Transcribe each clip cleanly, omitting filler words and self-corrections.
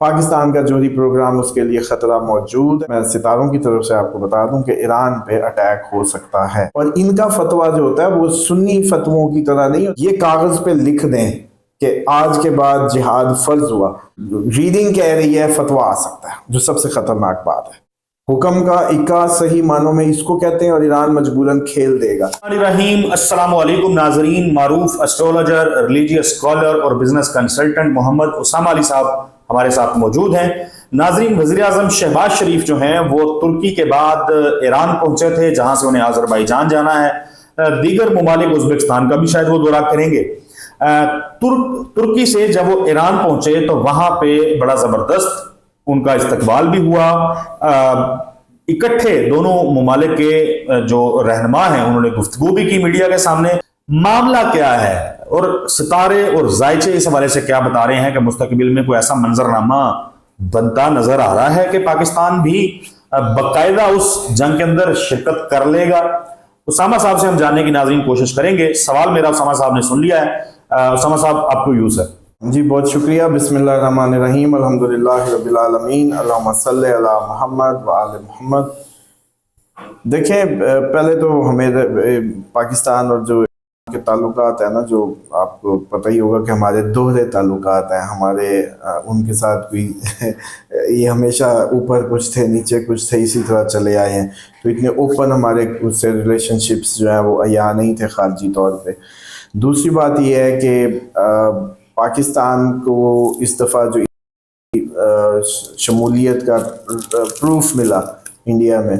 پاکستان کا جوہری پروگرام اس کے لیے خطرہ موجود ہے۔ میں ستاروں کی طرف سے آپ کو بتا دوں کہ ایران پہ اٹیک ہو سکتا ہے، اور ان کا فتویٰ جو ہوتا ہے وہ سنی فتووں کی طرح نہیں، یہ کاغذ پہ لکھ دیں کہ آج کے بعد جہاد فرض ہوا، ریڈنگ کہہ رہی ہے فتویٰ آ سکتا ہے، جو سب سے خطرناک بات ہے۔ حکم کا اکا صحیح معنوں میں اس کو کہتے ہیں، اور ایران مجبوراً کھیل دے گا۔ السلام علیکم ناظرین۔ معروف اسٹرولوجر، ریلیجیس اسکالر اور بزنس کنسلٹنٹ محمد اسامہ علی صاحب ہمارے ساتھ موجود ہیں۔ ناظرین، وزیر اعظم شہباز شریف جو ہیں وہ ترکی کے بعد ایران پہنچے تھے، جہاں سے انہیں آذربائیجان جانا ہے۔ دیگر ممالک ازبکستان کا بھی شاید وہ دورہ کریں گے۔ ترکی سے جب وہ ایران پہنچے تو وہاں پہ بڑا زبردست ان کا استقبال بھی ہوا۔ اکٹھے دونوں ممالک کے جو رہنما ہیں انہوں نے گفتگو بھی کی میڈیا کے سامنے۔ معاملہ کیا ہے اور ستارے اور ذائچے اس حوالے سے کیا بتا رہے ہیں کہ مستقبل میں کوئی ایسا منظرنامہ بنتا نظر آ رہا ہے کہ پاکستان بھی باقاعدہ اس جنگ کے اندر شرکت کر لے گا؟ اسامہ صاحب سے ہم جاننے کی ناظرین کوشش کریں گے۔ سوال میرا اسامہ صاحب نے سن لیا ہے۔ اسامہ صاحب آپ کو یوز ہے۔ جی بہت شکریہ۔ بسم اللہ الرحمن الرحیم، الحمدللہ رب العالمین، اللہم صلی علی محمد وآل محمد۔ دیکھیں، پہلے تو ہمیں پاکستان اور جو کے تعلقات ہیں نا، جو آپ کو پتہ ہی ہوگا کہ ہمارے دوہرے تعلقات ہیں، ہمارے ان کے ساتھ بھی یہ ہمیشہ اوپر کچھ تھے نیچے کچھ تھے، اسی طرح چلے آئے ہیں، تو اتنے اوپن ہمارے اس سے ریلیشن شپس جو ہیں وہ عیاں نہیں تھے خارجی طور پہ۔ دوسری بات یہ ہے کہ پاکستان کو اس دفعہ جو شمولیت کا پروف ملا انڈیا میں،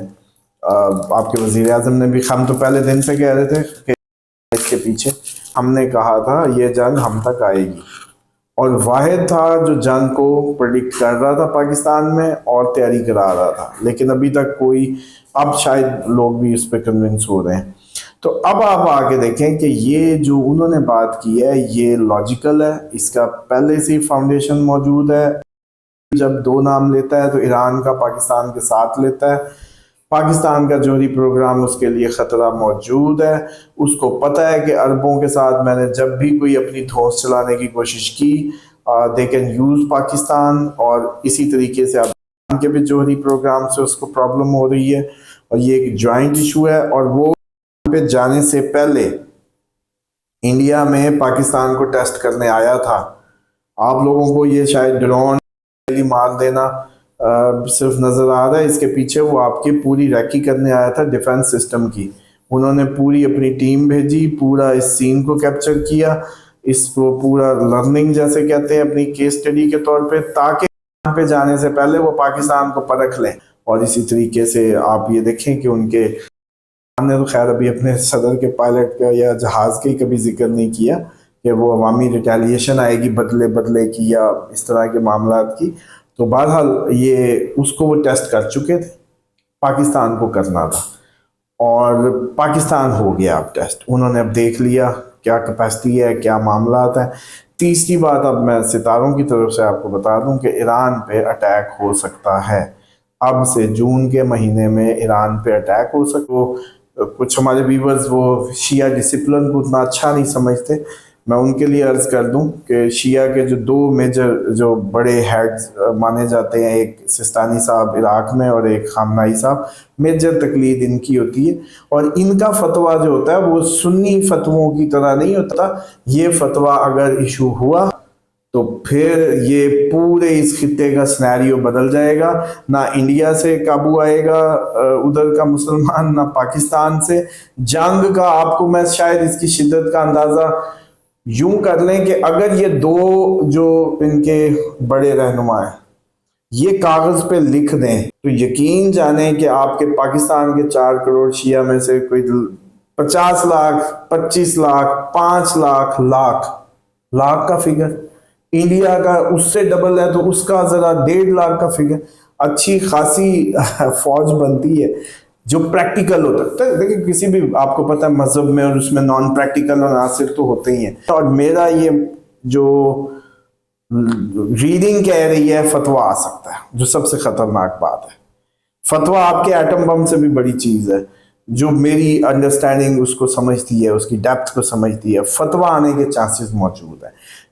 آپ کے وزیر اعظم نے بھی، ہم تو پہلے دن سے کہہ رہے تھے کہ اس کے پیچھے ہم نے کہا تھا یہ جنگ ہم تک آئے گی، اور واحد تھا جو جنگ کو پریڈکٹ کر رہا تھا پاکستان میں اور تیاری کرا رہا تھا، لیکن ابھی تک کوئی، اب شاید لوگ بھی اس پہ کنونس ہو رہے ہیں۔ تو اب آپ آگے دیکھیں کہ یہ جو انہوں نے بات کی ہے یہ لاجیکل ہے، اس کا پہلے سے فاؤنڈیشن موجود ہے۔ جب دو نام لیتا ہے تو ایران کا پاکستان کے ساتھ لیتا ہے۔ پاکستان کا جوہری پروگرام اس کے لیے خطرہ موجود ہے، اس کو پتہ ہے کہ عربوں کے ساتھ میں نے جب بھی کوئی اپنی دھوس چلانے کی کوشش کی دے کین یوز پاکستان، اور اسی طریقے سے اب کے بھی جوہری پروگرام سے اس کو پرابلم ہو رہی ہے، اور یہ ایک جوائنٹ ایشو ہے۔ اور وہ پہ جانے سے پہلے انڈیا میں پاکستان کو ٹیسٹ کرنے آیا تھا۔ آپ لوگوں کو یہ شاید ڈرون مار دینا صرف نظر آ رہا ہے، اس کے پیچھے وہ آپ کی پوری ریکی کرنے آیا تھا ڈیفنس سسٹم کی۔ انہوں نے پوری اپنی ٹیم بھیجی، پورا اس سین کو کیپچر کیا، اس کو پورا لرننگ جیسے کہتے ہیں اپنی کیس اسٹڈی کے طور پہ، تاکہ یہاں پہ جانے سے پہلے وہ پاکستان کو پرکھ لیں۔ اور اسی طریقے سے آپ یہ دیکھیں کہ ان کے ہم نے تو خیر ابھی اپنے صدر کے پائلٹ کا یا جہاز کے کبھی ذکر نہیں کیا کہ وہ عوامی ریٹیلیشن آئے گی بدلے کی یا اس طرح کے معاملات کی، تو بہرحال یہ اس کو وہ ٹیسٹ کر چکے تھے، پاکستان کو کرنا تھا، اور پاکستان ہو گیا اب ٹیسٹ، انہوں نے اب دیکھ لیا کیا کیپیسٹی ہے، کیا معاملات ہیں۔ تیسری بات اب میں ستاروں کی طرف سے آپ کو بتا دوں کہ ایران پہ اٹیک ہو سکتا ہے، اب سے جون کے مہینے میں ایران پہ اٹیک ہو سکتا۔ کچھ ہمارے ویورز وہ شیعہ ڈسپلن کو اتنا اچھا نہیں سمجھتے، میں ان کے لیے عرض کر دوں کہ شیعہ کے جو دو میجر جو بڑے ہیڈز مانے جاتے ہیں، ایک سستانی صاحب عراق میں اور ایک خامنائی صاحب، میجر تقلید ان کی ہوتی ہے، اور ان کا فتویٰ جو ہوتا ہے وہ سنی فتووں کی طرح نہیں ہوتا۔ یہ فتویٰ اگر ایشو ہوا تو پھر یہ پورے اس خطے کا سنیریو بدل جائے گا، نہ انڈیا سے قابو آئے گا ادھر کا مسلمان، نہ پاکستان سے۔ جنگ کا آپ کو میں شاید اس کی شدت کا اندازہ یوں کر لیں کہ اگر یہ دو جو ان کے بڑے رہنما ہیں یہ کاغذ پہ لکھ دیں تو یقین جانیں کہ آپ کے پاکستان کے 4 کروڑ شیعہ میں سے کوئی 50 لاکھ 25 لاکھ 5 لاکھ کا فگر، انڈیا کا اس سے ڈبل ہے تو اس کا ذرا 1.5 لاکھ کا فگر، اچھی خاصی فوج بنتی ہے جو پریکٹیکل ہوتا ہے۔ دیکھیں کسی بھی آپ کو پتہ ہے مذہب میں اور اس میں نان پریکٹیکل عناصر تو ہوتے ہی ہیں، اور میرا یہ جو ریڈنگ کہہ رہی ہے فتویٰ آ سکتا ہے، جو سب سے خطرناک بات ہے۔ فتویٰ آپ کے ایٹم بم سے بھی بڑی چیز ہے، جو میری انڈرسٹینڈنگ اس کو سمجھتی ہے، اس کی ڈیپتھ کو سمجھتی ہے، فتویٰ آنے کے چانسز موجود ہیں۔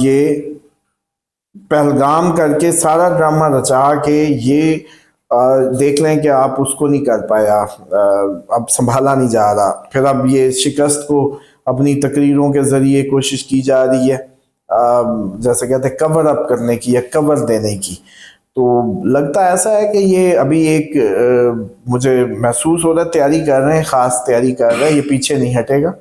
یہ پہلگام کر کے سارا ڈرامہ رچا کے یہ دیکھ لیں کہ آپ اس کو نہیں کر پایا، اب سنبھالا نہیں جا رہا، پھر اب یہ شکست کو اپنی تقریروں کے ذریعے کوشش کی جا رہی ہے جیسے کہتے ہیں کور اپ کرنے کی یا کور دینے کی. تو لگتا ایسا ہے کہ یہ ابھی ایک مجھے محسوس ہو رہا ہے تیاری کر رہے ہیں، خاص تیاری کر رہے ہیں، یہ پیچھے نہیں ہٹے گا،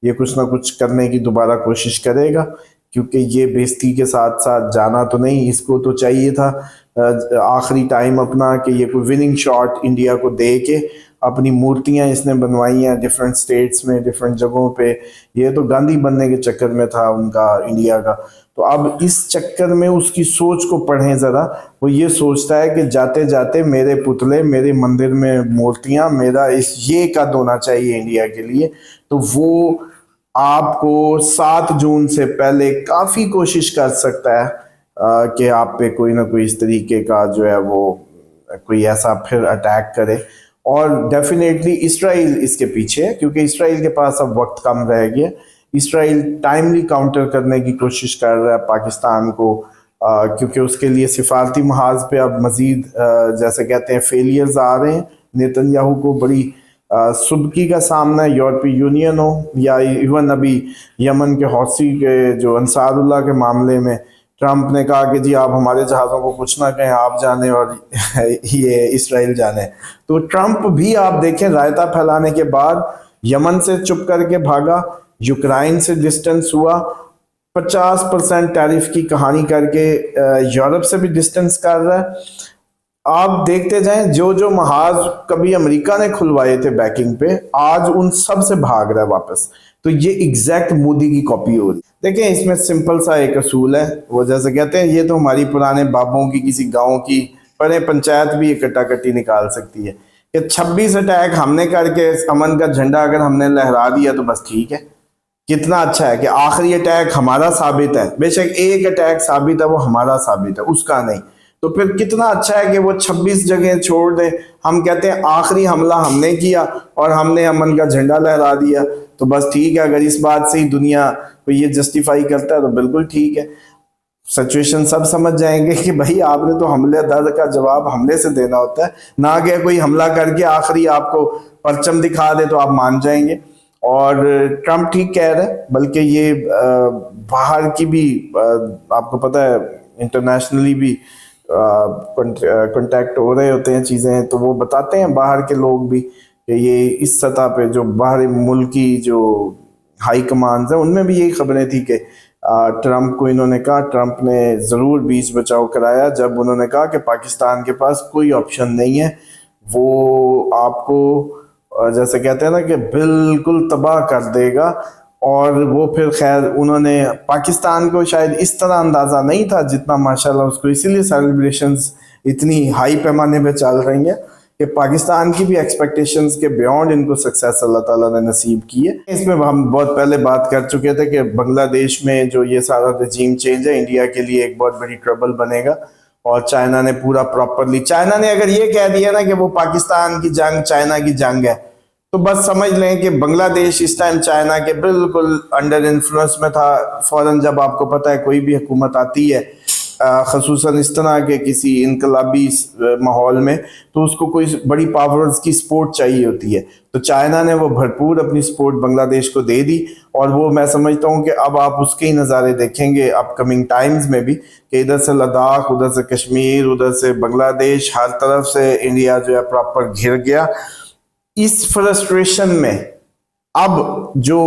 یہ کچھ نہ کچھ کرنے کی دوبارہ کوشش کرے گا، کیونکہ یہ بےزتی کے ساتھ ساتھ جانا تو نہیں. اس کو تو چاہیے تھا آخری ٹائم اپنا کہ یہ کوئی وننگ شاٹ انڈیا کو دے کے اپنی مورتیاں اس نے بنوائی ہیں ڈفرینٹ سٹیٹس میں ڈفرینٹ جگہوں پہ. یہ تو گاندھی بننے کے چکر میں تھا ان کا انڈیا کا. تو اب اس چکر میں اس کی سوچ کو پڑھیں ذرا، وہ یہ سوچتا ہے کہ جاتے جاتے میرے پتلے، میرے مندر میں مورتیاں، میرا یہ قد ہونا چاہیے انڈیا کے لیے. تو وہ آپ کو 7 جون سے پہلے کافی کوشش کر سکتا ہے کہ آپ پہ کوئی نہ کوئی اس طریقے کا جو ہے وہ کوئی ایسا پھر اٹیک کرے. اور ڈیفینیٹلی اسرائیل اس کے پیچھے ہے، کیونکہ اسرائیل کے پاس اب وقت کم رہ گیا. اسرائیل ٹائملی کاؤنٹر کرنے کی کوشش کر رہا ہے پاکستان کو، کیونکہ اس کے لیے سفارتی محاذ پہ اب مزید جیسے کہتے ہیں فیلیئرز آ رہے ہیں. نیتن یاہو کو بڑی سبکی کا سامنا ہے، یورپی یونین ہو یا ایون ابھی یمن کے حوثی کے جو انصار اللہ کے معاملے میں ٹرمپ نے کہا کہ جی آپ ہمارے جہازوں کو کچھ نہ کہیں، آپ جانیں اور یہ اسرائیل جانے. تو ٹرمپ بھی آپ دیکھیں رائتا پھیلانے کے بعد یمن سے چپ کر کے بھاگا، یوکرائن سے ڈسٹنس ہوا، 50% ٹیرف کی کہانی کر کے یورپ سے بھی ڈسٹنس کر رہا ہے. آپ دیکھتے جائیں جو محاذ کبھی امریکہ نے کھلوائے تھے بیکنگ پہ، آج ان سب سے بھاگ رہا ہے واپس. تو یہ ایگزیکٹ مودی کی کاپی ہو رہی. دیکھیں اس میں سمپل سا ایک اصول ہے، وہ جیسے کہتے ہیں یہ تو ہماری پرانے بابوں کی کسی گاؤں کی پڑے پنچایت بھی یہ کٹا کٹی نکال سکتی ہے کہ 26 اٹیک ہم نے کر کے امن کا جھنڈا اگر ہم نے لہرا دیا تو بس ٹھیک ہے. کتنا اچھا ہے کہ آخری اٹیک ہمارا ثابت ہے، بے شک ایک اٹیک ثابت ہے وہ ہمارا ثابت ہے اس کا نہیں. تو پھر کتنا اچھا ہے کہ وہ 26 جگہیں چھوڑ دیں، ہم کہتے ہیں آخری حملہ ہم نے کیا اور ہم نے امن کا جھنڈا لہرا دیا تو بس ٹھیک ہے. اگر اس بات سے ہی دنیا کو یہ جسٹیفائی کرتا ہے تو بالکل ٹھیک ہے. سچویشن سب سمجھ جائیں گے کہ بھائی آپ نے تو حملے در کا جواب حملے سے دینا ہوتا ہے، نہ کہ کوئی حملہ کر کے آخری آپ کو پرچم دکھا دے تو آپ مان جائیں گے. اور ٹرمپ ٹھیک کہہ رہے ہیں، بلکہ یہ باہر کی بھی آپ کو پتہ ہے انٹرنیشنلی بھی کنٹیکٹ ہو رہے ہوتے ہیں چیزیں، تو وہ بتاتے ہیں باہر کے لوگ بھی کہ یہ اس سطح پہ جو باہر ملکی جو ہائی کمانڈز ہیں ان میں بھی یہی خبریں تھی کہ ٹرمپ کو انہوں نے کہا، ٹرمپ نے ضرور بیچ بچاؤ کرایا جب انہوں نے کہا کہ پاکستان کے پاس کوئی آپشن نہیں ہے، وہ آپ کو جیسے کہتے ہیں نا کہ بالکل تباہ کر دے گا. اور وہ پھر خیر انہوں نے پاکستان کو شاید اس طرح اندازہ نہیں تھا جتنا ماشاءاللہ اس کو، اسی لیے سیلیبریشنز اتنی ہائی پیمانے پہ چل رہی ہیں کہ پاکستان کی بھی ایکسپیکٹیشنز کے بیونڈ ان کو سکسیس اللہ تعالیٰ نے نصیب کی ہے. اس میں ہم بہت پہلے بات کر چکے تھے کہ بنگلہ دیش میں جو یہ سارا رجیم چینج ہے انڈیا کے لیے ایک بہت بڑی ٹربل بنے گا. اور چائنا نے پورا پراپرلی، چائنا نے اگر یہ کہہ دیا نا کہ وہ پاکستان کی جنگ چائنا کی جنگ ہے تو بس سمجھ لیں کہ بنگلہ دیش اس ٹائم چائنا کے بالکل انڈر انفلوئنس میں تھا. فوراً جب آپ کو پتہ ہے کوئی بھی حکومت آتی ہے خصوصاً اس طرح کے کسی انقلابی ماحول میں تو اس کو کوئی بڑی پاورز کی سپورٹ چاہیے ہوتی ہے. تو چائنا نے وہ بھرپور اپنی سپورٹ بنگلہ دیش کو دے دی، اور وہ میں سمجھتا ہوں کہ اب آپ اس کے ہی نظارے دیکھیں گے اپ کمنگ ٹائمز میں بھی کہ ادھر سے لداخ، ادھر سے کشمیر، ادھر سے بنگلہ دیش، ہر طرف سے انڈیا جو ہے پراپر گھر گیا. اس فرسٹریشن میں اب جو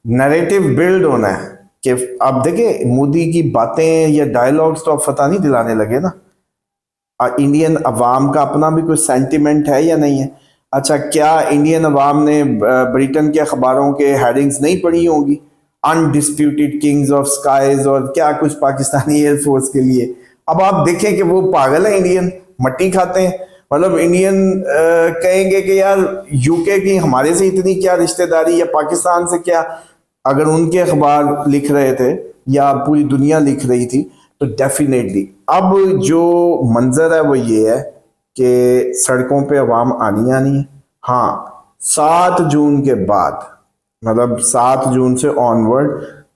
نیریٹو بلڈ ہونا ہے کہ اب دیکھیں مودی کی باتیں یا ڈائیلاگز تو اب فتح نہیں دلانے لگے نا. انڈین عوام کا اپنا بھی کوئی سینٹیمنٹ ہے یا نہیں ہے؟ اچھا کیا انڈین عوام نے بریٹن کے اخباروں کے ہیڈنگز نہیں پڑھی ہوں گی؟ انڈسپیوٹیڈ کنگز آف سکائز اور کیا کچھ پاکستانی ایئر فورس کے لیے. اب آپ دیکھیں کہ وہ پاگل ہیں انڈین، مٹی کھاتے ہیں. مطلب انڈین کہیں گے کہ یار یو کے کی ہمارے سے اتنی کیا رشتہ داری یا پاکستان سے کیا. اگر ان کے اخبار لکھ رہے تھے یا پوری دنیا لکھ رہی تھی تو ڈیفینیٹلی اب جو منظر ہے وہ یہ ہے کہ سڑکوں پہ عوام آنی ہے. ہاں 7 جون کے بعد، مطلب 7 جون سے آن ورڈ